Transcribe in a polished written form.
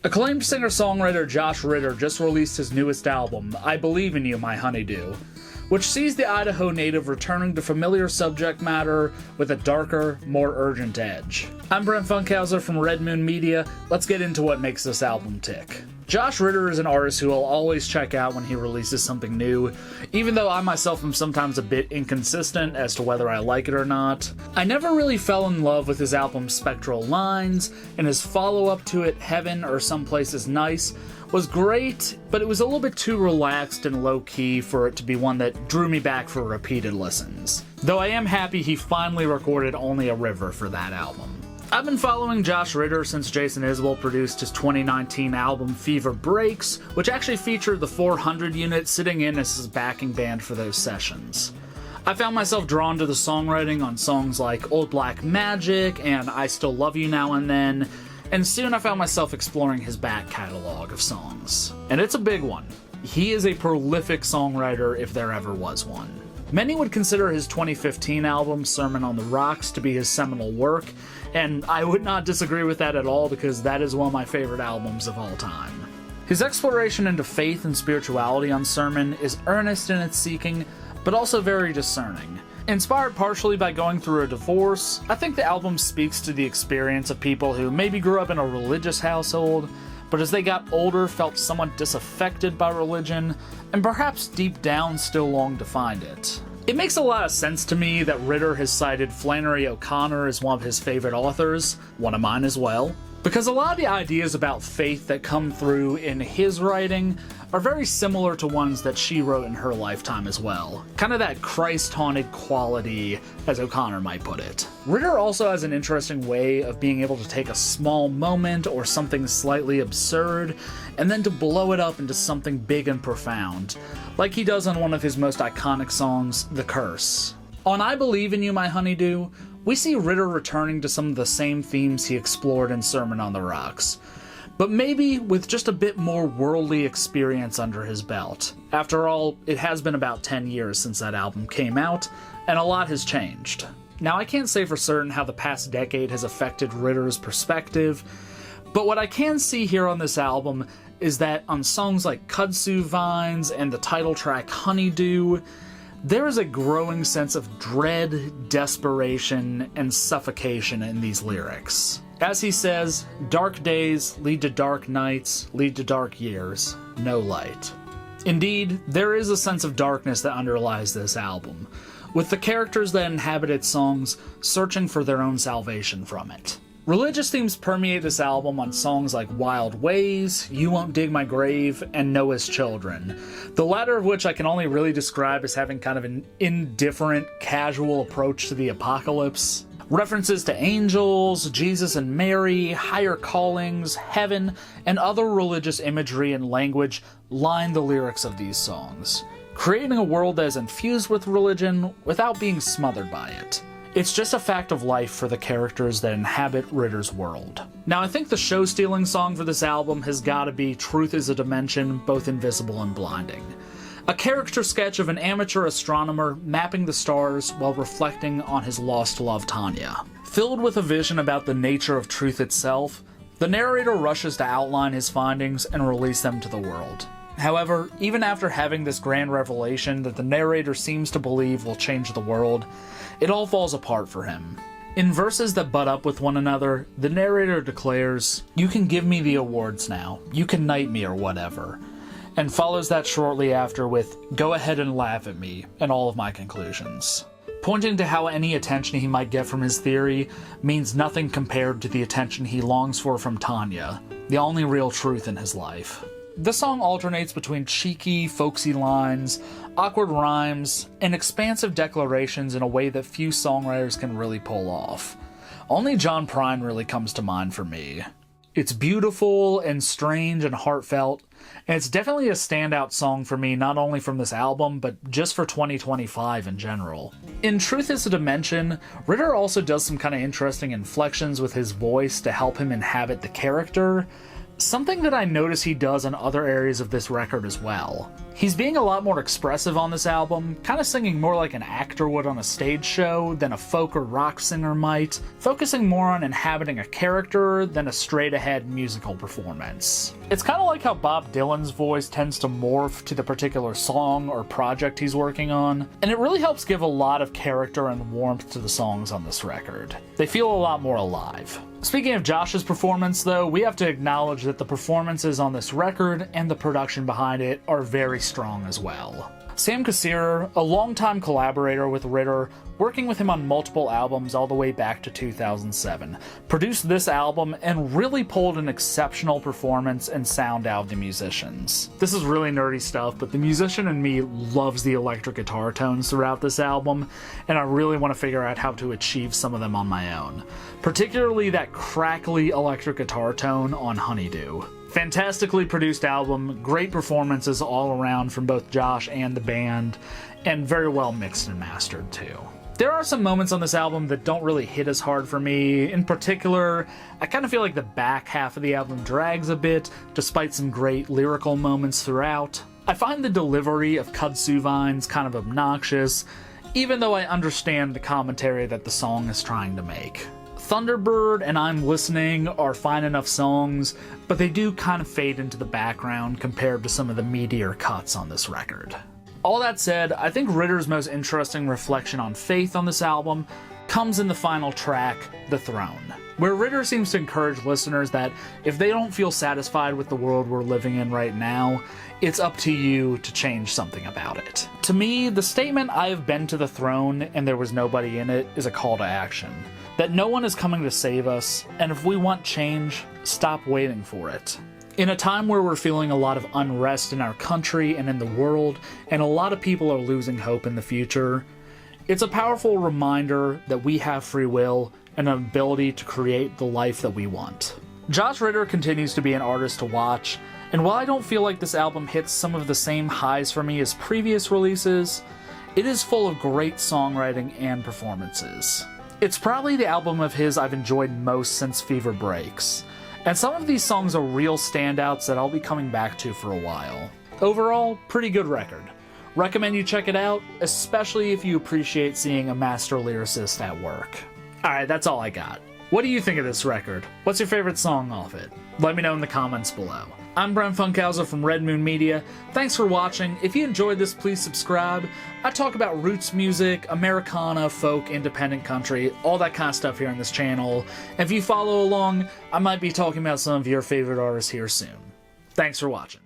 Acclaimed singer-songwriter Josh Ritter just released his newest album, I Believe in You, My Honeydew, which sees the Idaho-native returning to familiar subject matter with a darker, more urgent edge. I'm Brent Funkhauser from Red Moon Media. Let's get into what makes this album tick. Josh Ritter is an artist who I'll always check out when he releases something new, even though I myself am sometimes a bit inconsistent as to whether I like it or not. I never really fell in love with his album Spectral Lines, and his follow-up to it, Heaven or Someplace Is Nice, was great, but it was a little bit too relaxed and low-key for it to be one that drew me back for repeated listens. Though I am happy he finally recorded Only a River for that album. I've been following Josh Ritter since Jason Isbell produced his 2019 album Fever Breaks, which actually featured the 400 unit sitting in as his backing band for those sessions. I found myself drawn to the songwriting on songs like Old Black Magic and I Still Love You Now and Then, and soon I found myself exploring his back catalog of songs. And it's a big one. He is a prolific songwriter if there ever was one. Many would consider his 2015 album, Sermon on the Rocks, to be his seminal work, and I would not disagree with that at all because that is one of my favorite albums of all time. His exploration into faith and spirituality on Sermon is earnest in its seeking, but also very discerning. Inspired partially by going through a divorce, I think the album speaks to the experience of people who maybe grew up in a religious household, but as they got older felt somewhat disaffected by religion, and perhaps deep down still longed to find it. It makes a lot of sense to me that Ritter has cited Flannery O'Connor as one of his favorite authors, one of mine as well, because a lot of the ideas about faith that come through in his writing are very similar to ones that she wrote in her lifetime as well. Kind of that Christ-haunted quality, as O'Connor might put it. Ritter also has an interesting way of being able to take a small moment or something slightly absurd, and then to blow it up into something big and profound, like he does on one of his most iconic songs, The Curse. On I Believe in You, My Honeydew, we see Ritter returning to some of the same themes he explored in Sermon on the Rocks, but maybe with just a bit more worldly experience under his belt. After all, it has been about 10 years since that album came out, and a lot has changed. Now, I can't say for certain how the past decade has affected Ritter's perspective, but what I can see here on this album is that on songs like Kudzu Vines and the title track Honeydew, there is a growing sense of dread, desperation, and suffocation in these lyrics. As he says, dark days lead to dark nights, lead to dark years, no light. Indeed, there is a sense of darkness that underlies this album, with the characters that inhabit its songs searching for their own salvation from it. Religious themes permeate this album on songs like Wild Ways, You Won't Dig My Grave, and Noah's Children, the latter of which I can only really describe as having kind of an indifferent, casual approach to the apocalypse. References to angels, Jesus and Mary, higher callings, heaven, and other religious imagery and language line the lyrics of these songs, creating a world that is infused with religion without being smothered by it. It's just a fact of life for the characters that inhabit Ritter's world. Now, I think the show-stealing song for this album has gotta be Truth is a Dimension, Both Invisible and Blinding. A character sketch of an amateur astronomer mapping the stars while reflecting on his lost love Tanya. Filled with a vision about the nature of truth itself, the narrator rushes to outline his findings and release them to the world. However, even after having this grand revelation that the narrator seems to believe will change the world, it all falls apart for him. In verses that butt up with one another, the narrator declares, "You can give me the awards now, you can knight me or whatever," and follows that shortly after with, "Go ahead and laugh at me," and all of my conclusions. Pointing to how any attention he might get from his theory means nothing compared to the attention he longs for from Tanya, the only real truth in his life. The song alternates between cheeky, folksy lines, awkward rhymes, and expansive declarations in a way that few songwriters can really pull off. Only John Prine really comes to mind for me. It's beautiful and strange and heartfelt, and it's definitely a standout song for me, not only from this album, but just for 2025 in general. In Truth is a Dimension, Ritter also does some kind of interesting inflections with his voice to help him inhabit the character, Something that I notice he does in other areas of this record as well. He's being a lot more expressive on this album, kind of singing more like an actor would on a stage show than a folk or rock singer might, focusing more on inhabiting a character than a straight-ahead musical performance. It's kind of like how Bob Dylan's voice tends to morph to the particular song or project he's working on, and it really helps give a lot of character and warmth to the songs on this record. They feel a lot more alive. Speaking of Josh's performance, though, we have to acknowledge that the performances on this record and the production behind it are very strong as well. Sam Kassirer, a longtime collaborator with Ritter, working with him on multiple albums all the way back to 2007, produced this album and really pulled an exceptional performance and sound out of the musicians. This is really nerdy stuff, but the musician in me loves the electric guitar tones throughout this album, and I really want to figure out how to achieve some of them on my own. Particularly that crackly electric guitar tone on Honeydew. Fantastically produced album, great performances all around from both Josh and the band, and very well mixed and mastered too. There are some moments on this album that don't really hit as hard for me. In particular, I kind of feel like the back half of the album drags a bit, despite some great lyrical moments throughout. I find the delivery of kudzu vines kind of obnoxious, even though I understand the commentary that the song is trying to make. Thunderbird and I'm Listening are fine enough songs, but they do kind of fade into the background compared to some of the meatier cuts on this record. All that said, I think Ritter's most interesting reflection on faith on this album comes in the final track, The Throne, where Ritter seems to encourage listeners that if they don't feel satisfied with the world we're living in right now, it's up to you to change something about it. To me, the statement, "I have been to the throne and there was nobody in it," is a call to action. That no one is coming to save us, and if we want change, stop waiting for it. In a time where we're feeling a lot of unrest in our country and in the world, and a lot of people are losing hope in the future, it's a powerful reminder that we have free will and an ability to create the life that we want. Josh Ritter continues to be an artist to watch, and while I don't feel like this album hits some of the same highs for me as previous releases, it is full of great songwriting and performances. It's probably the album of his I've enjoyed most since Fever Breaks, and some of these songs are real standouts that I'll be coming back to for a while. Overall, pretty good record. Recommend you check it out, especially if you appreciate seeing a master lyricist at work. Alright, that's all I got. What do you think of this record? What's your favorite song off it? Let me know in the comments below. I'm Brent Funkhauser from Red Moon Media. Thanks for watching. If you enjoyed this, please subscribe. I talk about roots music, Americana, folk, independent country, all that kind of stuff here on this channel. And if you follow along, I might be talking about some of your favorite artists here soon. Thanks for watching.